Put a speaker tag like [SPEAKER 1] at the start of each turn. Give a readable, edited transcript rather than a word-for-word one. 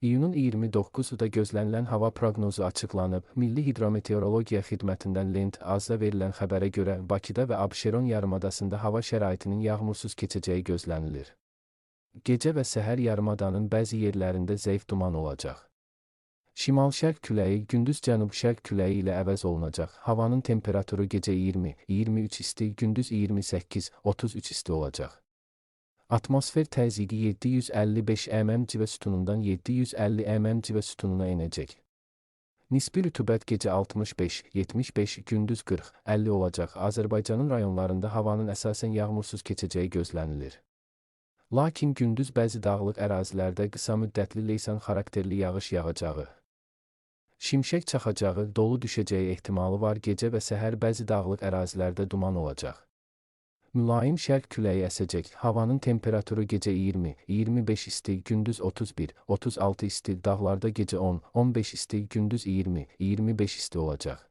[SPEAKER 1] İyunun 29-da gözlənilən hava proqnozu açıqlanıb. Milli Hidrometeorologiya Xidmətindən Lent AZ-da verilən xəbərə görə Bakıda və Abşeron yarımadasında hava şəraitinin yağmursuz keçəcəyi gözlənilir. Gecə və səhər yarımadanın bəzi yerlərində zəif duman olacaq. Şimal-şərq küləyi, gündüz cənub-şərq küləyi ilə əvəz olunacaq. Havanın temperaturu gecə 20-23 isti, gündüz 28-33 isti olacaq. Atmosfer təzyiqi 755 mm civə sütunundan 750 mm civə sütununa enəcək. Nisbi rütubət gecə 65-75, gündüz 40-50 olacaq. Azərbaycanın rayonlarında havanın əsasən yağmursuz keçəcəyi gözlənilir. Lakin gündüz bəzi dağlıq ərazilərdə qısa müddətli leysan xarakterli yağış yağacağı, şimşək çaxacağı, dolu düşəcəyi ehtimalı var. Gecə və səhər bəzi dağlıq ərazilərdə duman olacaq. Mülayim şərq küləyi əsəcək. Havanın temperaturu gecə 20-25 isti, gündüz 31-36 isti, dağlarda gecə 10-15 isti, gündüz 20-25 isti olacaq.